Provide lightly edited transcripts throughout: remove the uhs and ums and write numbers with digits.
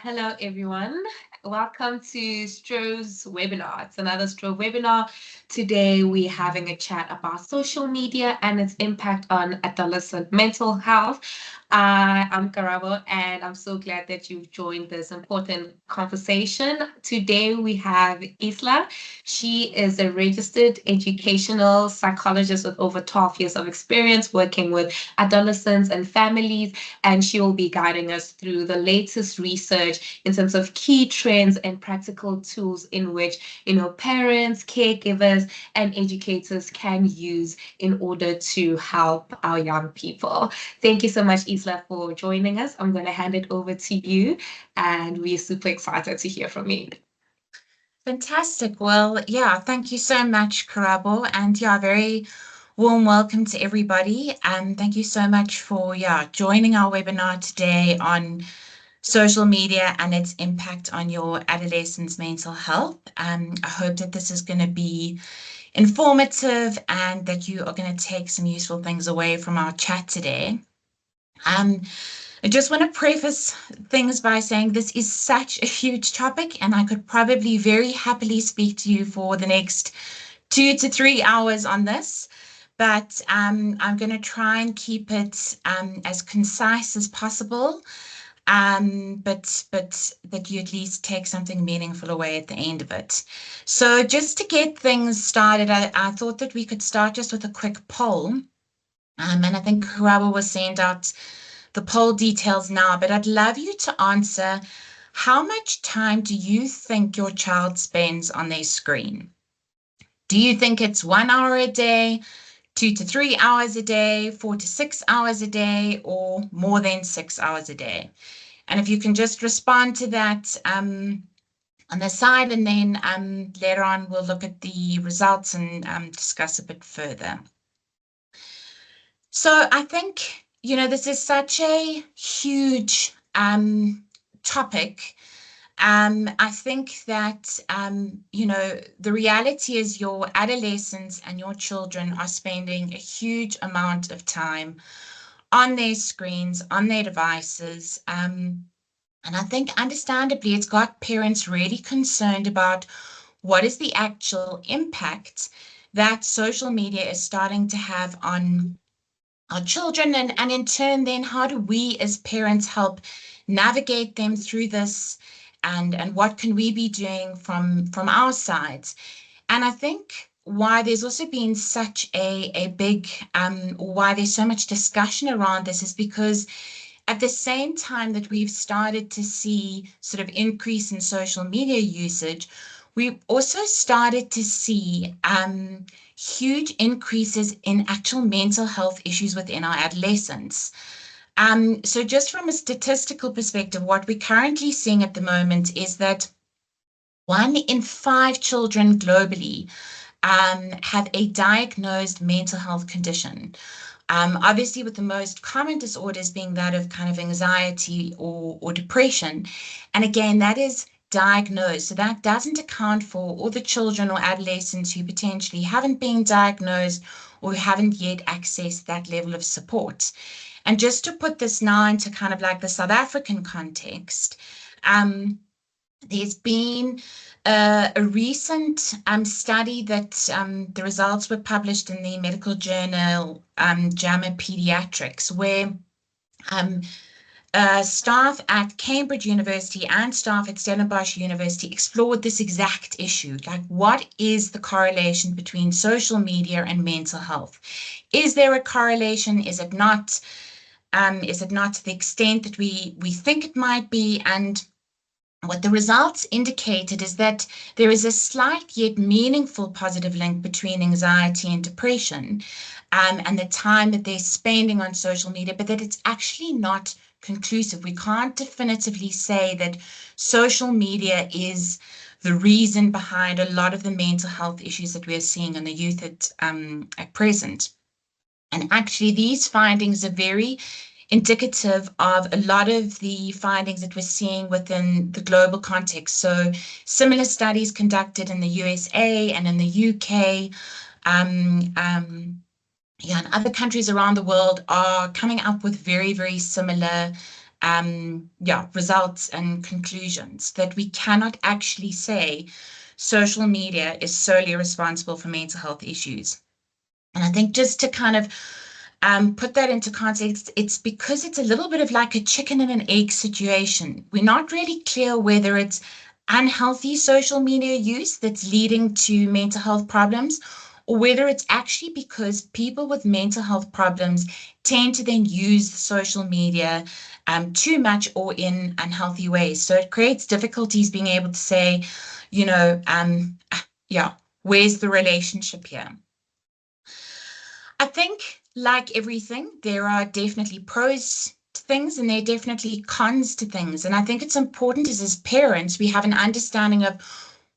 Hello everyone. Welcome to Stro's webinar. It's another Stro webinar. Today we're having a chat about social media and its impact on adolescent mental health. I'm Karabo and I'm so glad that you've joined this important conversation. Today we have Isla. She is a registered educational psychologist with over 12 years of experience working with adolescents and families, and she will be guiding us through the latest research in terms of key trends and practical tools in which parents, caregivers, and educators can use in order to help our young people. Thank you so much, Isla, for joining us. I'm going to hand it over to you, and we're super excited to hear from you. Fantastic. Well, yeah, thank you so much, Karabo. And yeah, very warm welcome to everybody. And thank you so much for joining our webinar today on social media and its impact on your adolescents' mental health. I hope that this is going to be informative and that you are going to take some useful things away from our chat today. I just want to preface things by saying this is such a huge topic, and I could probably very happily speak to you for the next 2 to 3 hours on this. But I'm going to try and keep it as concise as possible, but that you at least take something meaningful away at the end of it. So just to get things started, I thought that we could start just with a quick poll. And I think Karabo will send out the poll details now, but I'd love you to answer, how much time do you think your child spends on their screen? Do you think it's 1 hour a day, 2 to 3 hours a day, 4 to 6 hours a day, or more than 6 hours a day? And if you can just respond to that on the side, and then later on we'll look at the results and discuss a bit further. So I think, this is such a huge topic. I think that, the reality is your adolescents and your children are spending a huge amount of time on their screens, on their devices. And I think understandably, it's got parents really concerned about what is the actual impact that social media is starting to have on our children, and in turn then how do we as parents help navigate them through this, and what can we be doing from our sides. And I think why there's also been such a big why there's so much discussion around this is because at the same time that we've started to see sort of increase in social media usage, we've also started to see huge increases in actual mental health issues within our adolescents. So just from a statistical perspective, what we're currently seeing at the moment is that 1 in 5 children globally have a diagnosed mental health condition. Obviously, with the most common disorders being that of kind of anxiety or depression. And again, that is diagnosed. So that doesn't account for all the children or adolescents who potentially haven't been diagnosed or haven't yet accessed that level of support. And just to put this now into kind of like the South African context, there's been a recent study that the results were published in the medical journal JAMA Pediatrics, where staff at Cambridge University and staff at Stellenbosch University explored this exact issue. Like, what is the correlation between social media and mental health? Is there a correlation? Is it not? Is it not to the extent that we think it might be? And what the results indicated is that there is a slight yet meaningful positive link between anxiety and depression, and the time that they're spending on social media, but that it's actually not conclusive. We can't definitively say that social media is the reason behind a lot of the mental health issues that we're seeing in the youth at present. And actually, these findings are very indicative of a lot of the findings that we're seeing within the global context. So similar studies conducted in the USA and in the UK, and other countries around the world are coming up with very, very similar results and conclusions, that we cannot actually say social media is solely responsible for mental health issues. And I think just to kind of put that into context, it's because it's a little bit of like a chicken and an egg situation. We're not really clear whether it's unhealthy social media use that's leading to mental health problems, or whether it's actually because people with mental health problems tend to then use the social media too much or in unhealthy ways. So it creates difficulties being able to say, you know, yeah, where's the relationship here? I think, like everything, there are definitely pros to things and there are definitely cons to things. And I think it's important as parents, we have an understanding of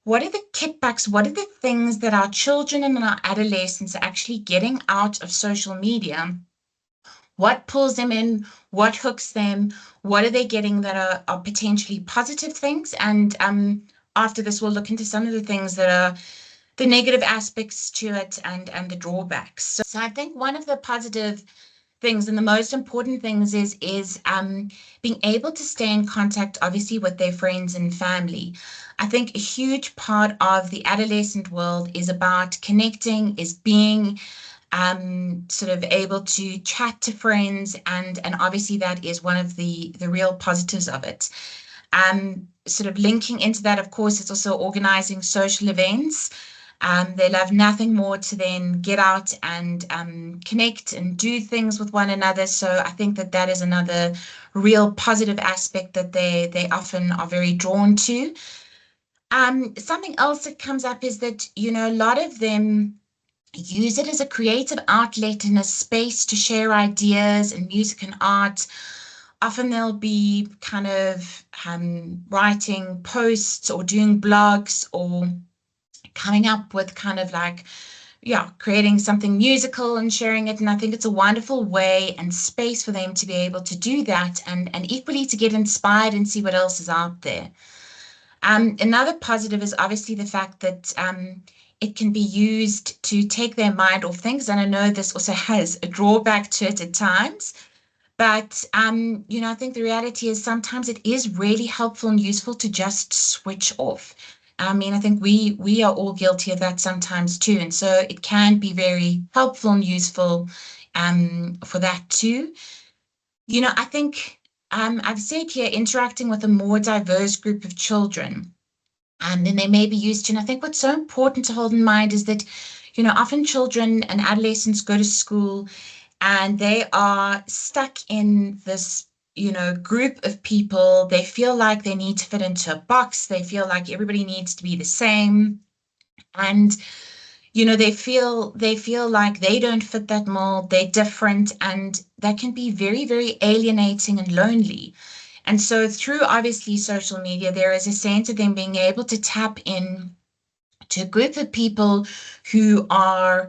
what are the kickbacks, what are the things that our children and our adolescents are actually getting out of social media, what pulls them in, what hooks them, what are they getting that are potentially positive things. And after this, we'll look into some of the things that are the negative aspects to it and the drawbacks. So I think one of the positive things and the most important things is being able to stay in contact, obviously, with their friends and family. I think a huge part of the adolescent world is about connecting, is being sort of able to chat to friends, and obviously that is one of the real positives of it. Sort of linking into that, of course, it's also organizing social events. They love nothing more to then get out and connect and do things with one another. So I think that that is another real positive aspect that they often are very drawn to. Something else that comes up is that, you know, a lot of them use it as a creative outlet and a space to share ideas and music and art. Often they'll be kind of writing posts or doing blogs or coming up with kind of like, yeah, creating something musical and sharing it. And I think it's a wonderful way and space for them to be able to do that and equally to get inspired and see what else is out there. Another positive is obviously the fact that it can be used to take their mind off things. And I know this also has a drawback to it at times. But you know, I think the reality is sometimes it is really helpful and useful to just switch off. I mean, I think we are all guilty of that sometimes too, and so it can be very helpful and useful for that too. You know, I think I've said here interacting with a more diverse group of children than they may be used to. And I think what's so important to hold in mind is that, you know, often children and adolescents go to school and they are stuck in this, you know, group of people. They feel like they need to fit into a box. They feel like everybody needs to be the same. And, you know, they feel like they don't fit that mold, they're different, and that can be very, very alienating and lonely. And so through obviously social media, there is a sense of them being able to tap in to a group of people who are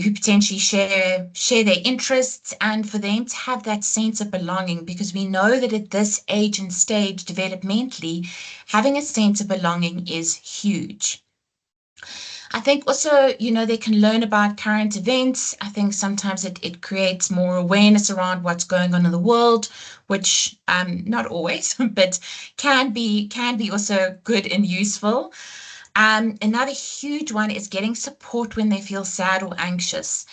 who potentially share their interests, and for them to have that sense of belonging, because we know that at this age and stage developmentally, having a sense of belonging is huge. I think also, you know, they can learn about current events. I think sometimes it creates more awareness around what's going on in the world, which not always, but can be also good and useful. Another huge one is getting support when they feel sad or anxious.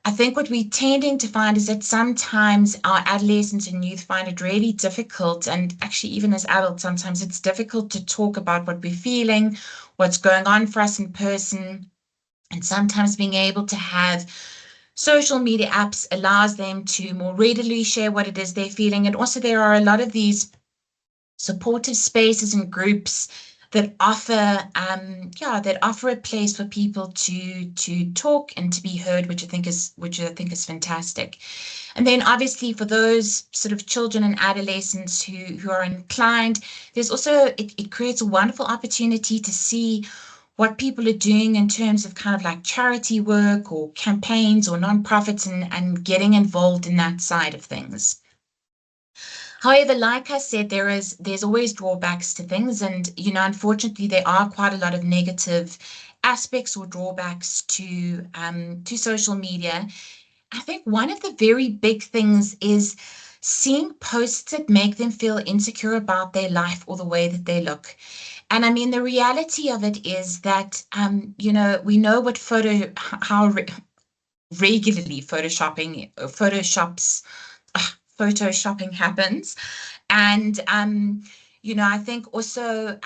I think what we're tending to find is that sometimes our adolescents and youth find it really difficult, and actually, even as adults, sometimes it's difficult to talk about what we're feeling, what's going on for us in person. And sometimes being able to have social media apps allows them to more readily share what it is they're feeling. And also, there are a lot of these supportive spaces and groups that offer a place for people to talk and to be heard, which I think is fantastic. And then obviously for those sort of children and adolescents who are inclined, there's also it creates a wonderful opportunity to see what people are doing in terms of kind of like charity work or campaigns or nonprofits, and getting involved in that side of things. However, like I said, there's always drawbacks to things, and you know, unfortunately, there are quite a lot of negative aspects or drawbacks to social media. I think one of the very big things is seeing posts that make them feel insecure about their life or the way that they look. And I mean, the reality of it is that, we know what how regularly photoshopping happens. And, I think also,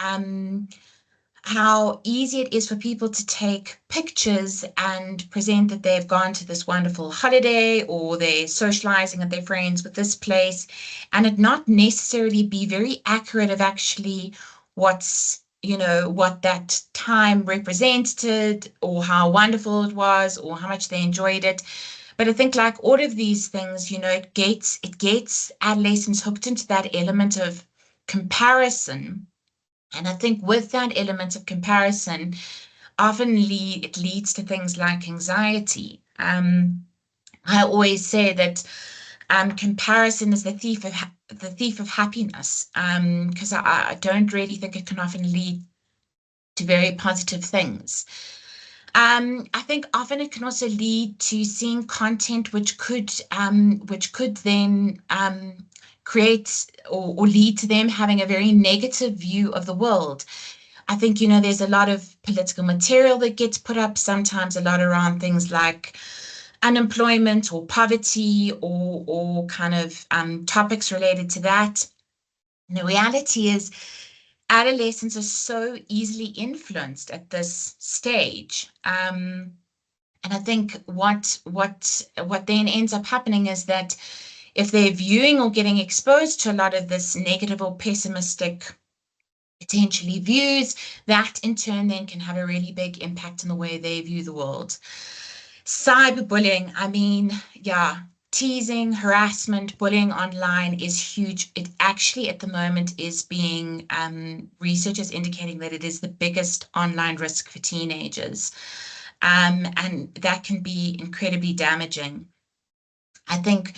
how easy it is for people to take pictures and present that they've gone to this wonderful holiday or they're socializing with their friends with this place, and it not necessarily be very accurate of actually what that time represented or how wonderful it was or how much they enjoyed it. But I think like all of these things, it gets adolescents hooked into that element of comparison. And I think with that element of comparison, it leads to things like anxiety. I always say that comparison is the thief of happiness, because I don't really think it can often lead to very positive things. I think often it can also lead to seeing content which could then create or lead to them having a very negative view of the world. I think, there's a lot of political material that gets put up, sometimes a lot around things like unemployment or poverty or kind of topics related to that. And the reality is, adolescents are so easily influenced at this stage. And I think what then ends up happening is that if they're viewing or getting exposed to a lot of this negative or pessimistic potentially views, that in turn then can have a really big impact on the way they view the world. Cyberbullying, I mean, yeah, teasing, harassment, bullying online is huge. It actually at the moment is being, research is indicating that it is the biggest online risk for teenagers. And that can be incredibly damaging. I think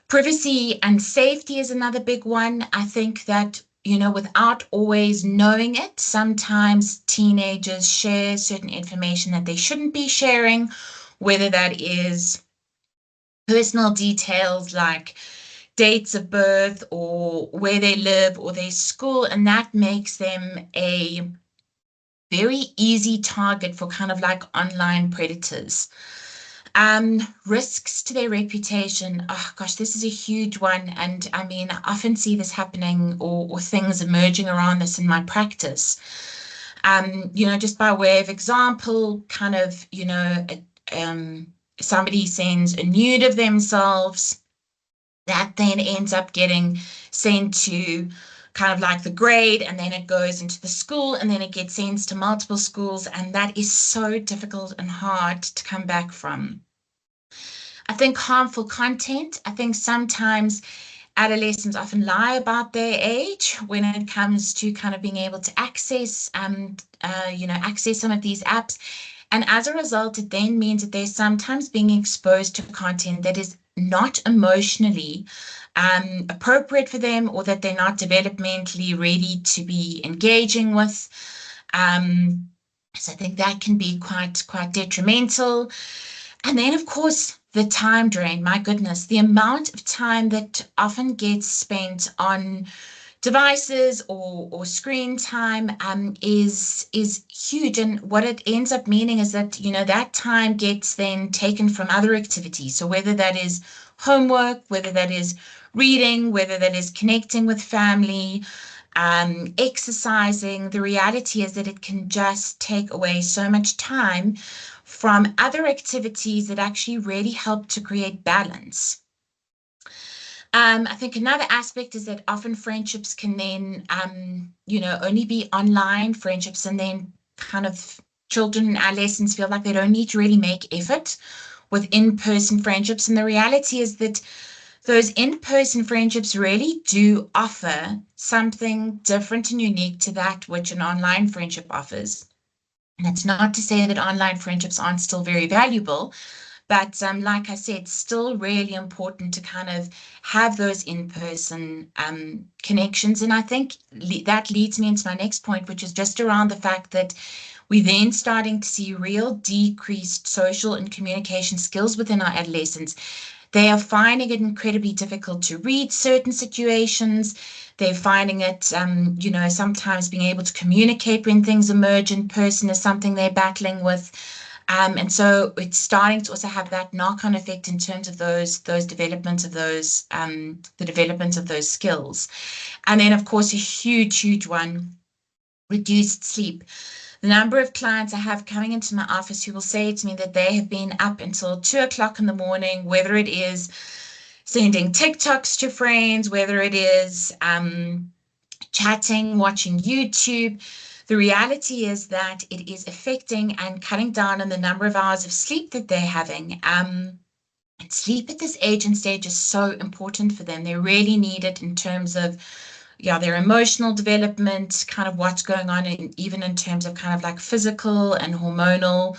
privacy and safety is another big one. I think that, without always knowing it, sometimes teenagers share certain information that they shouldn't be sharing, whether that is personal details like dates of birth or where they live or their school, and that makes them a very easy target for kind of like online predators. Risks to their reputation. Oh gosh, this is a huge one. And I mean, I often see this happening or things emerging around this in my practice. Just by way of example, kind of, somebody sends a nude of themselves that then ends up getting sent to kind of like the grade, and then it goes into the school, and then it gets sent to multiple schools, and that is so difficult and hard to come back from. I think harmful content. I think sometimes adolescents often lie about their age when it comes to kind of being able to access some of these apps. And as a result, it then means that they're sometimes being exposed to content that is not emotionally appropriate for them, or that they're not developmentally ready to be engaging with. So I think that can be quite detrimental. And then, of course, the time drain. My goodness, the amount of time that often gets spent on devices or screen time is huge. And what it ends up meaning is that, that time gets then taken from other activities. So whether that is homework, whether that is reading, whether that is connecting with family, exercising, the reality is that it can just take away so much time from other activities that actually really help to create balance. I think another aspect is that often friendships can then, only be online friendships, and then kind of children and adolescents feel like they don't need to really make effort with in-person friendships. And the reality is that those in-person friendships really do offer something different and unique to that which an online friendship offers. And it's not to say that online friendships aren't still very valuable, but like I said, it's still really important to kind of have those in-person connections. And I think that leads me into my next point, which is just around the fact that we're then starting to see real decreased social and communication skills within our adolescents. They are finding it incredibly difficult to read certain situations. They're finding it, sometimes being able to communicate when things emerge in person is something they're battling with. And so it's starting to also have that knock-on effect in terms of those development of those the development of those skills. And then, of course, a huge one, reduced sleep. The number of clients I have coming into my office who will say to me that they have been up until 2 o'clock in the morning, whether it is sending TikToks to friends, whether it is chatting, watching YouTube. The reality is that it is affecting and cutting down on the number of hours of sleep that they're having. And sleep at this age and stage is so important for them. They really need it in terms of their emotional development, kind of what's going on, even in terms of kind of like physical and hormonal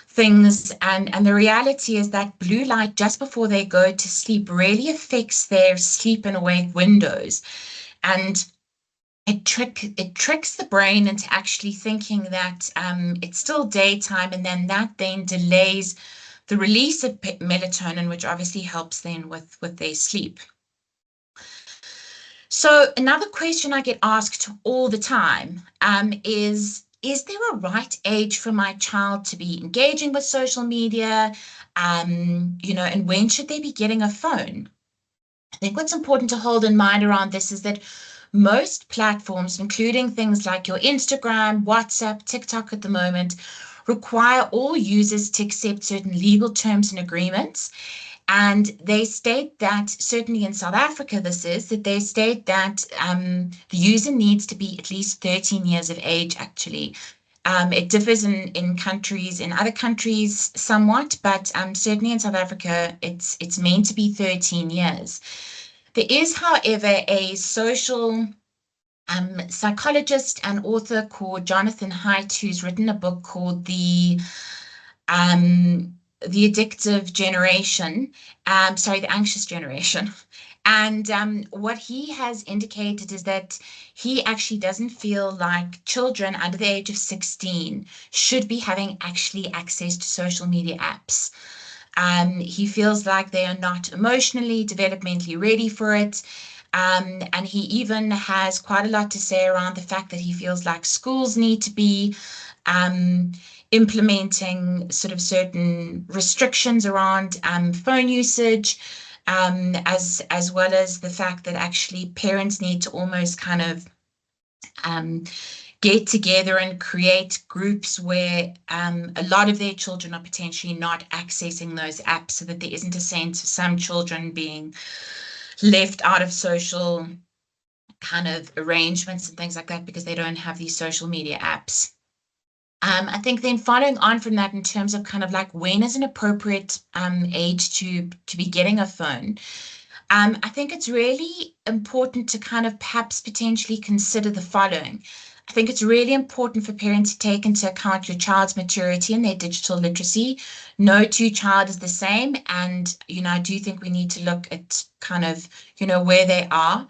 things. And the reality is that blue light just before they go to sleep really affects their sleep and awake windows. And it tricks the brain into actually thinking that it's still daytime, and that then delays the release of melatonin, which obviously helps then with their sleep. So another question I get asked all the time is there a right age for my child to be engaging with social media? And when should they be getting a phone? I think what's important to hold in mind around this is that most platforms, including things like your Instagram, WhatsApp, TikTok at the moment, require all users to accept certain legal terms and agreements. And they state that, certainly in South Africa, that they state that the user needs to be at least 13 years of age, actually. It differs in other countries somewhat, but certainly in South Africa, it's meant to be 13 years. There is, however, a social psychologist and author called Jonathan Haidt, who's written a book called um, the addictive generation, the anxious generation. And what he has indicated is that he actually doesn't feel like children under the age of 16 should be having actually access to social media apps. He feels like they are not emotionally, developmentally ready for it. And he even has quite a lot to say around the fact that he feels like schools need to be um, implementing sort of certain restrictions around phone usage, as well as the fact that actually parents need to almost kind of um, get together and create groups where a lot of their children are potentially not accessing those apps, so that there isn't a sense of some children being left out of social kind of arrangements and things like that because they don't have these social media apps. I think then following on from that in terms of kind of like when is an appropriate age to be getting a phone, I think it's really important to kind of perhaps potentially consider the following. I think it's really important for parents to take into account your child's maturity and their digital literacy. No two child is the same. And, I do think we need to look at kind of, where they are.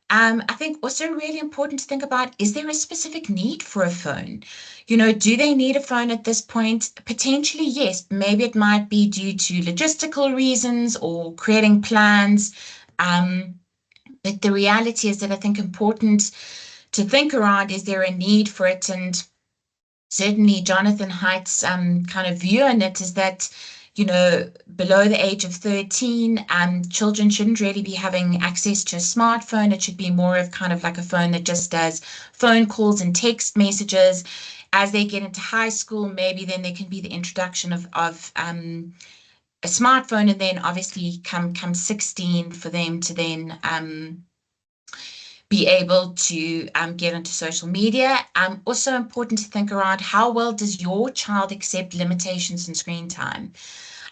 I think also really important to think about, is there a specific need for a phone? Do they need a phone at this point? Potentially, yes. Maybe it might be due to logistical reasons or creating plans. But the reality is that I think important to think around, is there a need for it? And certainly Jonathan Haidt's kind of view on it is that, below the age of 13, children shouldn't really be having access to a smartphone. It should be more of kind of like a phone that just does phone calls and text messages. As they get into high school, maybe then there can be the introduction of a smartphone, and then obviously come 16 for them to then be able to get into social media. Also important to think around, how well does your child accept limitations in screen time?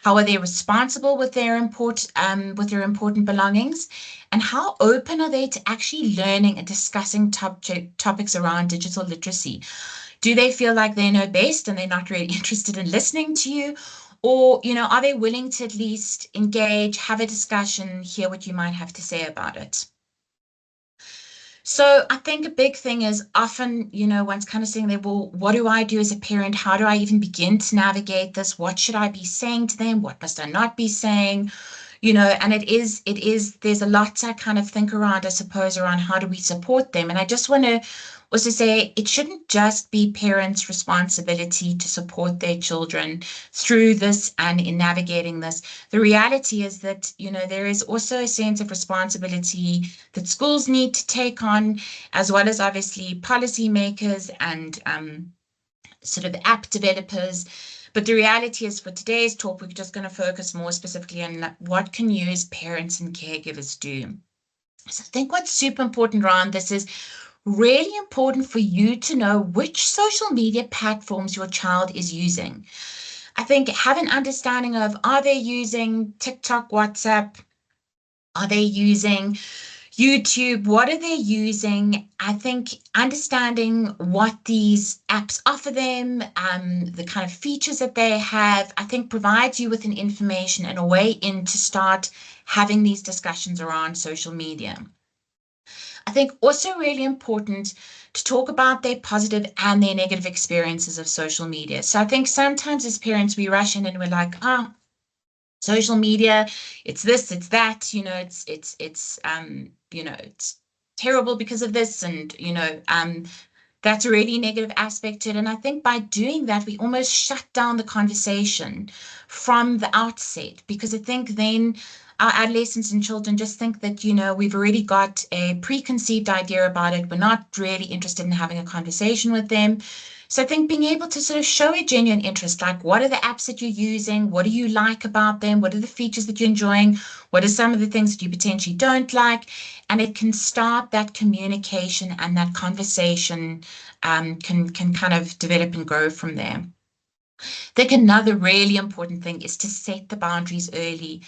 How are they responsible with their important belongings? And how open are they to actually learning and discussing topics around digital literacy? Do they feel like they know best and they're not really interested in listening to you? Or, are they willing to at least engage, have a discussion, hear what you might have to say about it? So I think a big thing is often, one's kind of saying there, well, what do I do as a parent? How do I even begin to navigate this? What should I be saying to them? What must I not be saying? and there's a lot to kind of think around, I suppose, around how do we support them. And I just want to also say it shouldn't just be parents' responsibility to support their children through this and in navigating this. The reality is that, there is also a sense of responsibility that schools need to take on, as well as obviously policymakers and sort of app developers. But the reality is for today's talk, we're just going to focus more specifically on what can you as parents and caregivers do. So I think what's super important around this is really important for you to know which social media platforms your child is using. I think have an understanding of, are they using TikTok, WhatsApp? Are they using YouTube? What are they using? I think understanding what these apps offer them, the kind of features that they have, I think provides you with an information and a way in to start having these discussions around social media. I think also really important to talk about their positive and their negative experiences of social media. So I think sometimes as parents, we rush in and we're like, oh, social media, it's this, it's that, it's terrible because of this, and that's a really negative aspect to it. And I think by doing that, we almost shut down the conversation from the outset, because I think then our adolescents and children just think that, we've already got a preconceived idea about it. We're not really interested in having a conversation with them. So I think being able to sort of show a genuine interest, like what are the apps that you're using? What do you like about them? What are the features that you're enjoying? What are some of the things that you potentially don't like? And it can start that communication, and that conversation can kind of develop and grow from there. I think another really important thing is to set the boundaries early.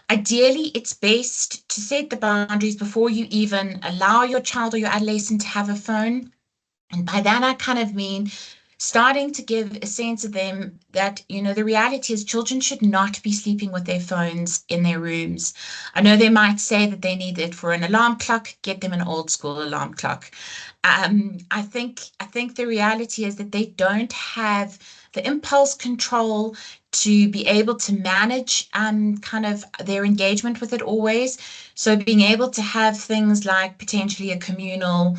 Ideally, it's best to set the boundaries before you even allow your child or your adolescent to have a phone. And by that, I kind of mean starting to give a sense of them that, the reality is children should not be sleeping with their phones in their rooms. I know they might say that they need it for an alarm clock, get them an old school alarm clock. I think the reality is that they don't have the impulse control to be able to manage kind of their engagement with it always. So being able to have things like potentially a communal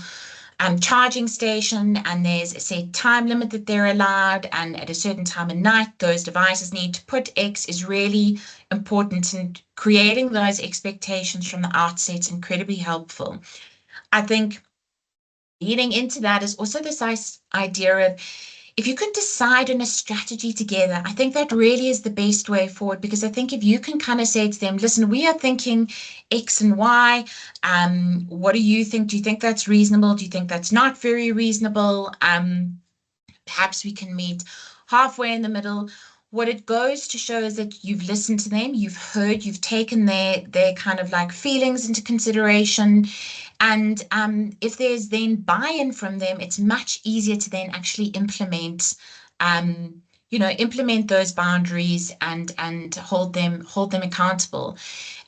charging station, and there's a set time limit that they're allowed, and at a certain time of night those devices need to put X is really important, and creating those expectations from the outset is incredibly helpful. I think leading into that is also this idea of, if you can decide on a strategy together, I think that really is the best way forward, because I think if you can kind of say to them, listen, we are thinking X and Y. What do you think? Do you think that's reasonable? Do you think that's not very reasonable? Perhaps we can meet halfway in the middle. What it goes to show is that you've listened to them, you've heard, you've taken their kind of like feelings into consideration. And if there's then buy-in from them, it's much easier to then actually implement those boundaries and hold them accountable.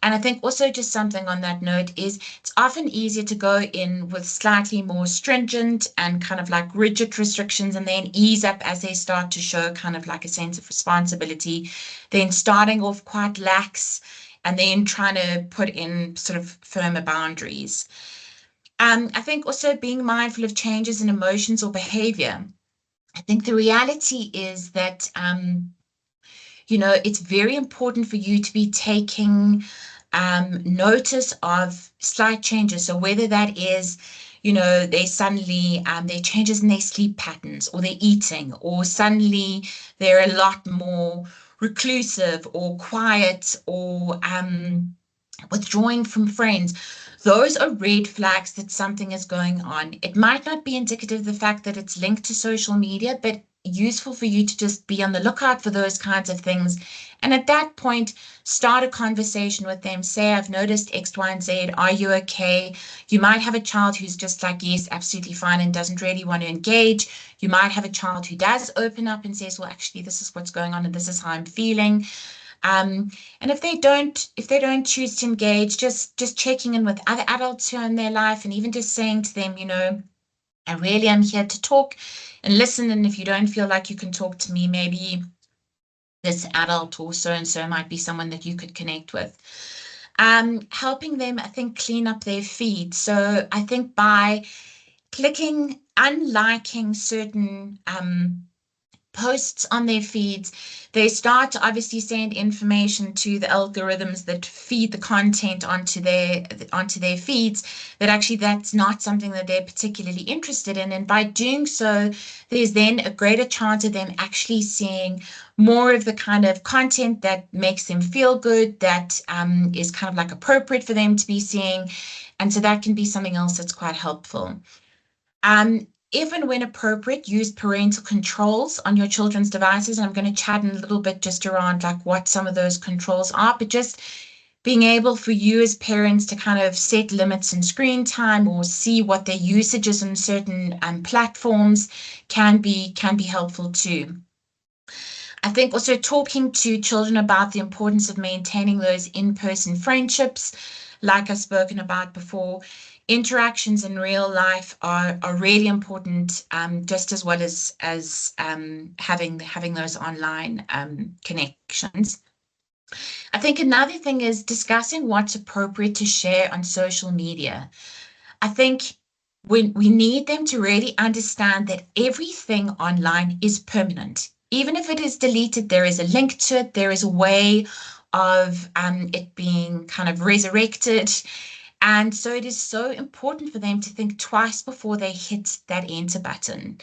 And I think also just something on that note is it's often easier to go in with slightly more stringent and kind of like rigid restrictions, and then ease up as they start to show kind of like a sense of responsibility, then starting off quite lax and then trying to put in sort of firmer boundaries. I think also being mindful of changes in emotions or behavior. I think the reality is that it's very important for you to be taking notice of slight changes. So whether that is, they suddenly, there are changes in their sleep patterns or their eating, or suddenly they're a lot more reclusive or quiet, or withdrawing from friends. Those are red flags that something is going on. It might not be indicative of the fact that it's linked to social media, but useful for you to just be on the lookout for those kinds of things. And at that point, start a conversation with them. Say, I've noticed X, Y, and Z. Are you okay? You might have a child who's just like, yes, absolutely fine, and doesn't really want to engage. You might have a child who does open up and says, well, actually, this is what's going on, and this is how I'm feeling. And if they don't choose to engage, just checking in with other adults who are in their life, and even just saying to them, I really am here to talk and listen. And if you don't feel like you can talk to me, maybe this adult or so and so might be someone that you could connect with. Helping them, I think, clean up their feed. So I think by clicking, unliking certain posts on their feeds, they start to obviously send information to the algorithms that feed the content onto their feeds that actually that's not something that they're particularly interested in. And by doing so, there's then a greater chance of them actually seeing more of the kind of content that makes them feel good, that is kind of like appropriate for them to be seeing. And so that can be something else that's quite helpful. If and when appropriate, use parental controls on your children's devices. And I'm going to chat in a little bit just around like what some of those controls are, but just being able for you as parents to kind of set limits in screen time or see what their usage is on certain platforms can be helpful too. I think also talking to children about the importance of maintaining those in-person friendships, like I've spoken about before, interactions in real life are really important, just as well as having those online connections. I think another thing is discussing what's appropriate to share on social media. I think we need them to really understand that everything online is permanent. Even if it is deleted, there is a link to it, there is a way of it being kind of resurrected. And so it is so important for them to think twice before they hit that enter button.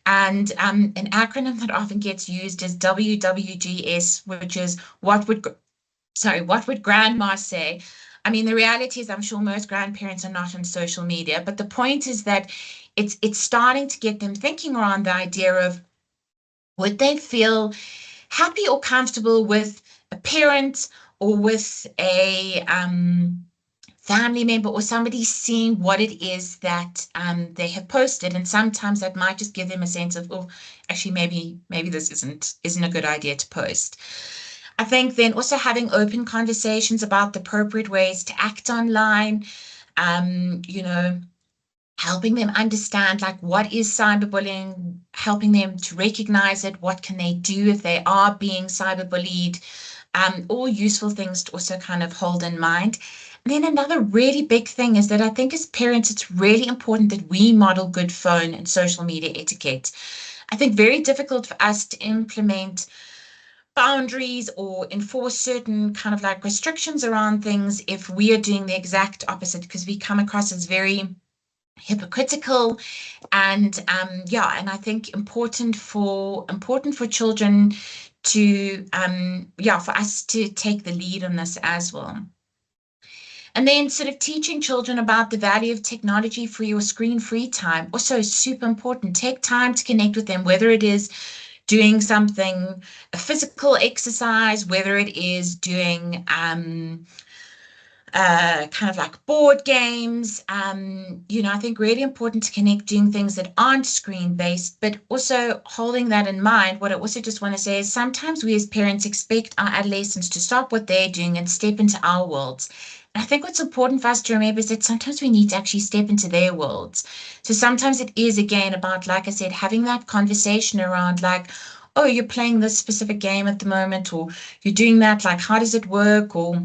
And an acronym that often gets used is WWGS, which is what would grandma say? I mean, the reality is I'm sure most grandparents are not on social media, but the point is that it's starting to get them thinking around the idea of would they feel happy or comfortable with a parent or with a family member or somebody seeing what it is that they have posted, and sometimes that might just give them a sense of, oh, actually maybe this isn't a good idea to post. I think then also having open conversations about the appropriate ways to act online, um, you know, helping them understand like what is cyberbullying, helping them to recognize it, what can they do if they are being cyberbullied, all useful things to also kind of hold in mind. And then another really big thing is that I think as parents, it's really important that we model good phone and social media etiquette. I think very difficult for us to implement boundaries or enforce certain kind of like restrictions around things if we are doing the exact opposite because we come across as very hypocritical and yeah, and I think important for children to yeah, for us to take the lead on this as well. And then sort of teaching children about the value of technology free or screen free time, also super important. Take time to connect with them, whether it is doing something, a physical exercise, whether it is doing kind of like board games. I think really important to connect doing things that aren't screen based, but also holding that in mind. What I also just want to say is sometimes we as parents expect our adolescents to stop what they're doing and step into our worlds. And I think what's important for us to remember is that sometimes we need to actually step into their worlds. So sometimes it is again about, like I said, having that conversation around like, oh, you're playing this specific game at the moment, or you're doing that, like, how does it work? Or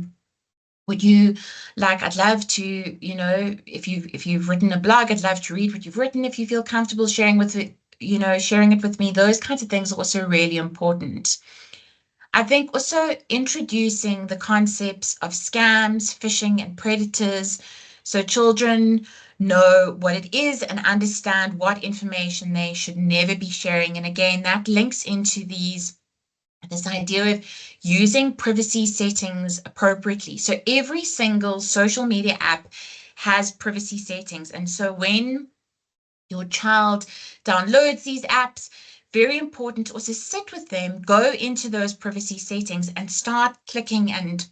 would you like, I'd love to, if you've written a blog, I'd love to read what you've written if you feel comfortable sharing with it, sharing it with me. Those kinds of things are also really important. I think also introducing the concepts of scams, phishing, and predators so children know what it is and understand what information they should never be sharing. And again, that links into this idea of using privacy settings appropriately. So every single social media app has privacy settings. And so when your child downloads these apps, very important to also sit with them, go into those privacy settings and start clicking and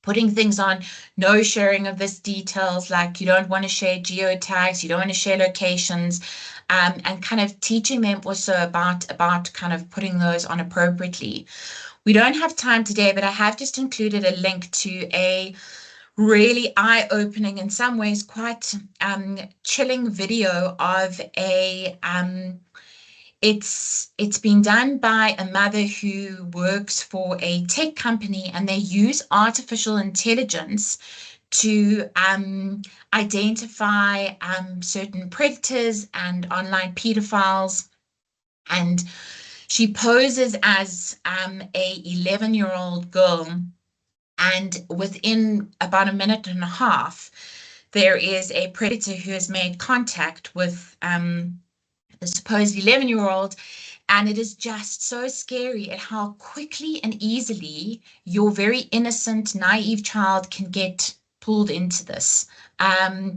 putting things on, no sharing of this details, like you don't want to share geotags, you don't want to share locations, and kind of teaching them also about kind of putting those on appropriately. We don't have time today, but I have just included a link to a really eye-opening, in some ways quite chilling video of It's been done by a mother who works for a tech company, and they use artificial intelligence to identify certain predators and online pedophiles. And she poses as a 11-year-old girl, and within about a minute and a half, there is a predator who has made contact with the supposed 11-year-old. And it is just so scary at how quickly and easily your very innocent, naive child can get pulled into this.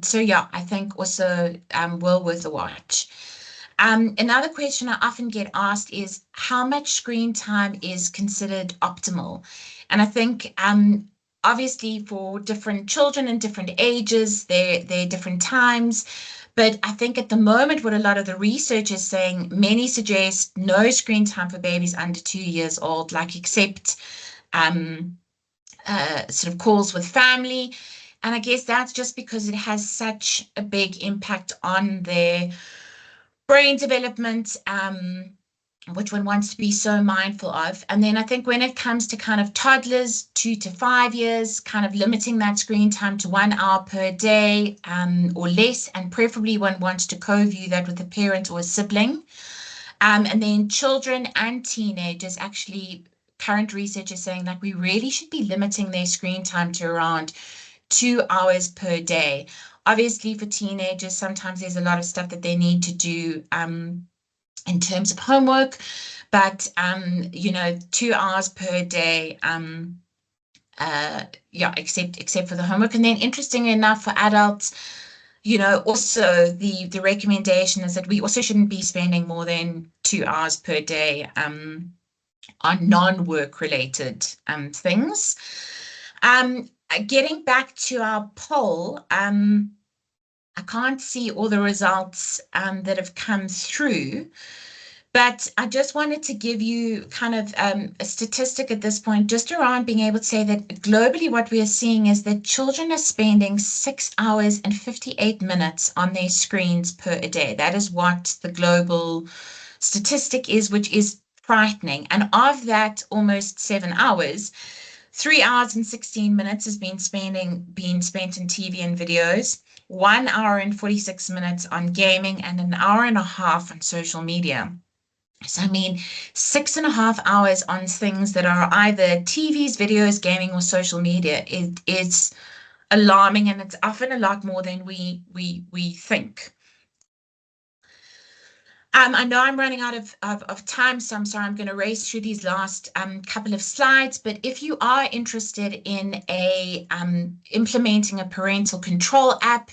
So yeah, I think also well worth a watch. Another question I often get asked is how much screen time is considered optimal? And I think obviously for different children and different ages, they're different times. But I think at the moment, what a lot of the research is saying, many suggest no screen time for babies under 2 years old, like except um, sort of calls with family. And I guess that's just because it has such a big impact on their brain development, which one wants to be so mindful of. And then I think when it comes to kind of toddlers, 2 to 5 years, kind of limiting that screen time to 1 hour per day or less, and preferably one wants to co-view that with a parent or a sibling. And then children and teenagers, actually, current research is saying that we really should be limiting their screen time to around 2 hours per day. Obviously, for teenagers, sometimes there's a lot of stuff that they need to do in terms of homework, but 2 hours per day, yeah, except for the homework. And then interestingly enough, for adults, also the recommendation is that we also shouldn't be spending more than 2 hours per day on non-work related things. Getting back to our poll, I can't see all the results that have come through. But I just wanted to give you kind of a statistic at this point, just around being able to say that globally, what we are seeing is that children are spending 6 hours and 58 minutes on their screens per day. That is what the global statistic is, which is frightening. And of that, almost 7 hours, 3 hours and 16 minutes has been spent in TV and videos, 1 hour and 46 minutes on gaming, and an hour and a half on social media. So, I mean, 6.5 hours on things that are either TVs, videos, gaming, or social media is alarming, and it's often a lot more than we think. I know I'm running out of time, so I'm sorry, I'm going to race through these last couple of slides. But if you are interested in implementing a parental control app,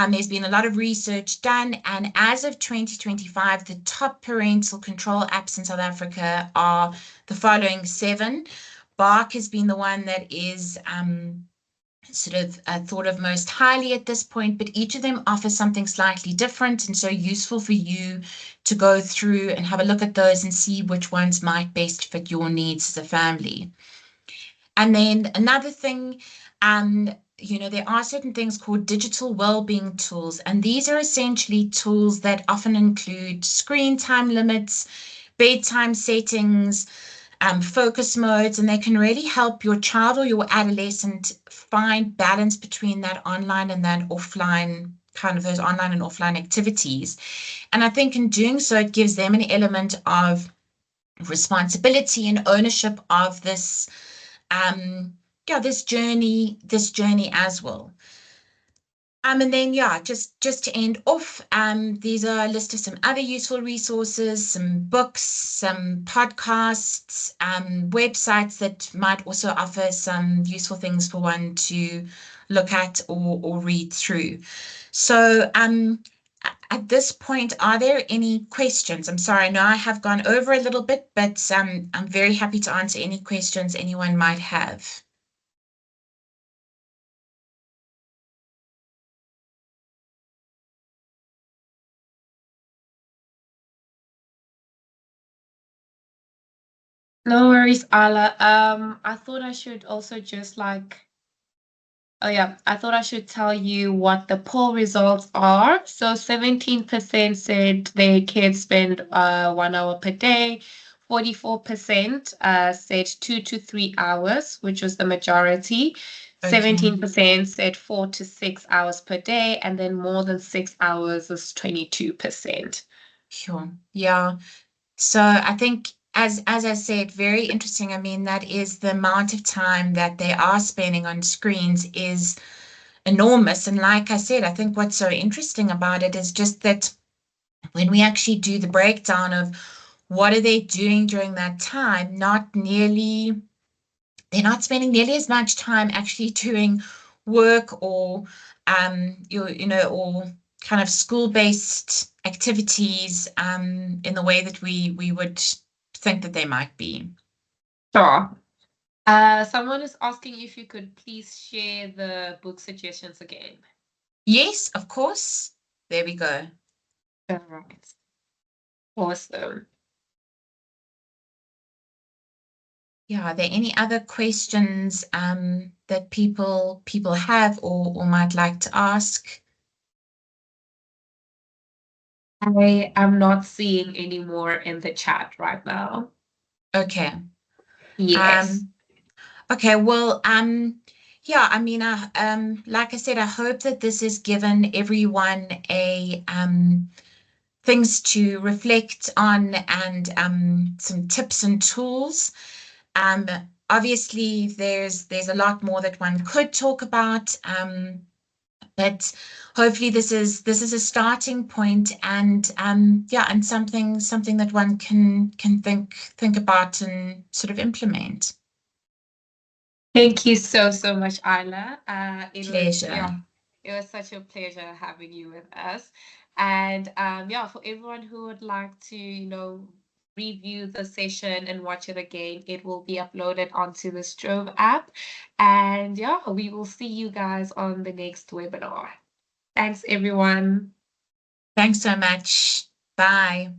there's been a lot of research done, and as of 2025, the top parental control apps in South Africa are the following 7. Bark has been the one that is sort of thought of most highly at this point, but each of them offers something slightly different, and so useful for you to go through and have a look at those and see which ones might best fit your needs as a family. And then another thing, there are certain things called digital well-being tools, and these are essentially tools that often include screen time limits, bedtime settings, focus modes, and they can really help your child or your adolescent find balance between that online and that offline, kind of those online and offline activities. And I think in doing so, it gives them an element of responsibility and ownership of this this journey as well. And then, yeah, just to end off, these are a list of some other useful resources, some books, some podcasts, websites that might also offer some useful things for one to look at or read through. So at this point, are there any questions? I'm sorry, I know I have gone over a little bit, but I'm very happy to answer any questions anyone might have. No worries, Ala. I thought I should also just like Oh yeah, I thought I should tell you what the poll results are. So 17% said their kids spend 1 hour per day. 44% said 2 to 3 hours, which was the majority. Okay, 17% said 4 to 6 hours per day, and then more than 6 hours is 22%. sure. Yeah. So I think as I said, very interesting. I mean, that is the amount of time that they are spending on screens is enormous. And like I said, I think what's so interesting about it is just that when we actually do the breakdown of what are they doing during that time, they're not spending nearly as much time actually doing work or or kind of school-based activities in the way that we would think that they might be. Sure. Someone is asking if you could please share the book suggestions again. Yes, of course. There we go. All right. Awesome. Yeah, are there any other questions that people have or might like to ask? I am not seeing any more in the chat right now. Okay. Yes. Um, Okay, well, yeah, I mean, like I said, I hope that this has given everyone a things to reflect on and some tips and tools. Um, Obviously, there's a lot more that one could talk about, but hopefully this is a starting point, and yeah, and something that one can think about and sort of implement. Thank you so, so much, Isla. It was, yeah, Pleasure. it was such a pleasure having you with us. And yeah, for everyone who would like to, review the session and watch it again, it will be uploaded onto the Strove app. And yeah, we will see you guys on the next webinar. Thanks, everyone. Thanks so much. Bye.